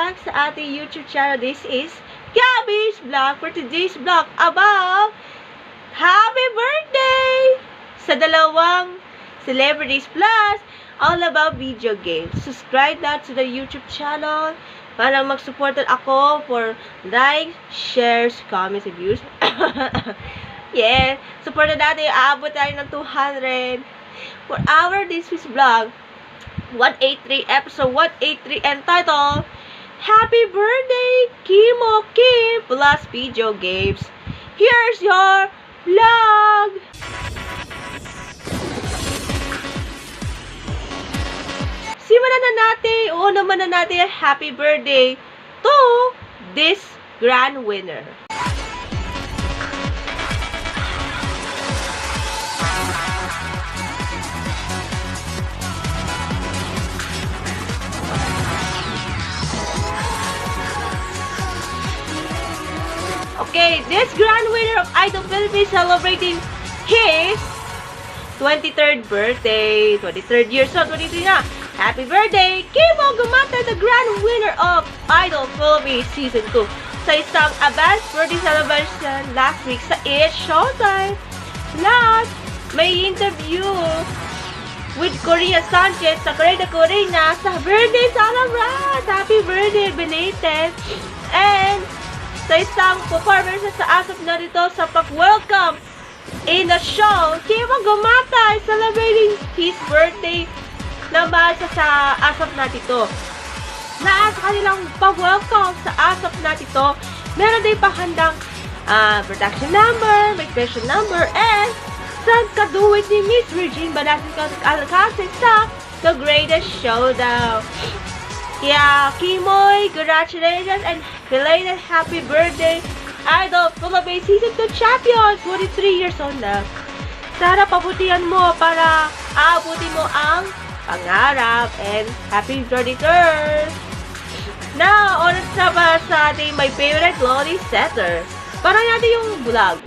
back sa ating YouTube channel. This is Gabby's Vlog for today's vlog about happy birthday sa dalawang celebrities plus all about video games. Subscribe na to the YouTube channel para mag-supportan ako for like, shares, comments, and views. Yeah, supportan natin. Aabot tayo ng 200 for our this week's vlog. 183 episode 183 entitled Happy Birthday Kimo Kim plus video games. Here's your vlog. Simulan na natin. Naman na natin happy birthday to this grand winner. Okay, this grand winner of Idol Philippines celebrating his 23rd birthday. 23rd years old, 23 na. Happy birthday, Kimo Gumata, the grand winner of Idol Philippines Season 2. Sa isang advanced birthday celebration last week sa It's Showtime. Plus, may interview with Korea Sanchez sa Corina sa birthday celebrant. Happy birthday, belated. And sa isang performance sa ASAP na dito sa pag-welcome in the show, Kimo Gumata is celebrating his birthday naman sa ASAP na dito. Na sa kanilang pag-welcome sa ASAP na dito, meron din pahandang production number, may special number, and sa kaduwit ni Miss Regine Velasquez Alcacid sa The Greatest Showdown. Kaya, Kimoy, congratulations and belated happy birthday, Idol Philippines Season 2 Champion, 23 years old na. Sana pabutihan mo para aabutin mo ang pangarap and happy 33rd. Now, oras na ba sa ating my favorite Lodi setter? Para natin yung vlog.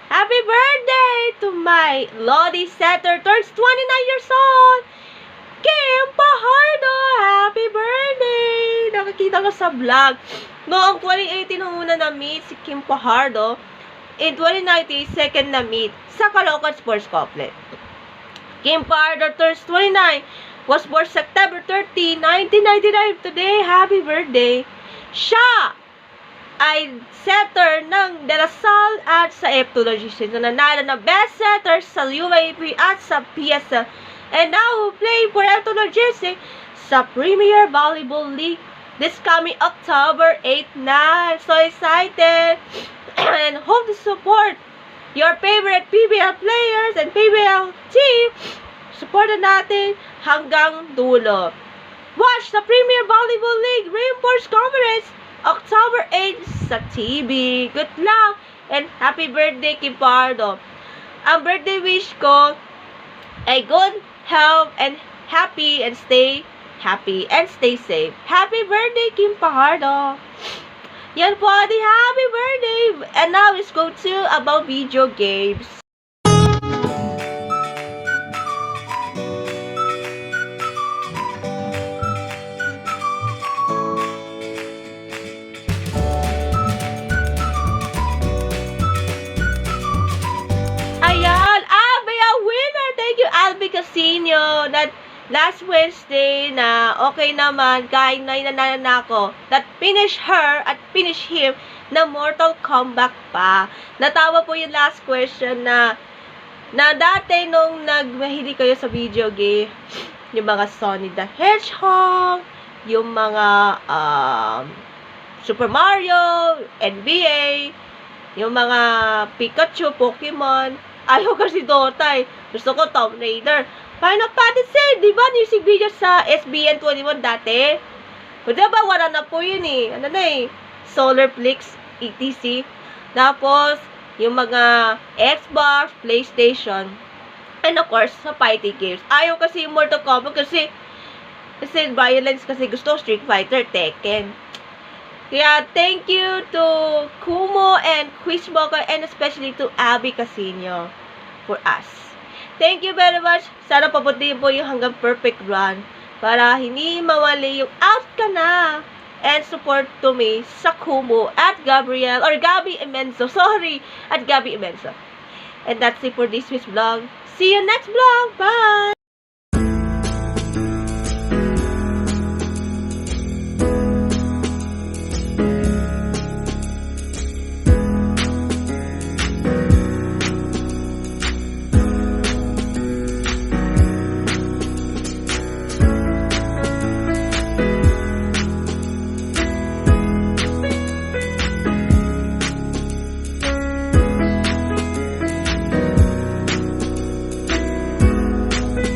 Happy birthday to my Lodi setter, turns 29 years old, Kim Pajardo! Happy birthday! Nakakita ko sa vlog. Noong 2018 muna na-meet si Kim Pajardo. In 2019, second na-meet sa Caloocan Sports Complex. Kim Pajardo turns 29. Was born September 30, 1999. Today, happy birthday. Siya ay setter ng De La Salle at sa F2 Logistics na nanalo na best setter sa UAP at sa PSL. And now, playing for F2 Logistics sa Premier Volleyball League this coming October 8 na. So excited! And hope to support your favorite PBL players and PBL team. Supportan natin hanggang dulo. Watch the Premier Volleyball League Reinforced Conference October 8 sa TV. Good luck and happy birthday, Kim Pajardo. Ang birthday wish ko ay good health and happy and stay happy and stay safe. Happy birthday, Kim Pajardo. Yan po the happy birthday. And now let's go to about video games. Albi Casino that last Wednesday na okay naman kahit nananalo na ako that finish her at finish him na Mortal Kombat pa. Natawa po yung last question na dati nung nagmahilig kayo sa video game, yung mga Sonic the Hedgehog, yung mga Super Mario, NBA, yung mga Pikachu, Pokemon. Ayaw kasi Dota eh. Gusto ko Tomb Raider. Final Fantasy, di ba? Music video sa SBN 21 dati. O diba, wala na po yun eh. Ano na eh. Solar Flix, ETC. Tapos, yung mga Xbox, PlayStation, and of course, sa fighting games. Ayaw kasi yung Mortal Kombat kasi violence kasi gusto Street Fighter, Tekken. Kaya, thank you to Kumo and Quizmoka and especially to Abby Casino for us. Thank you very much. Sana papuntiin po yung hanggang perfect run para hindi mawali yung out ka na. And support to me sa Kumo at Gabriel or Gabby Emenso. Sorry, at Gabby Emenso. And that's it for this week's vlog. See you next vlog. Bye!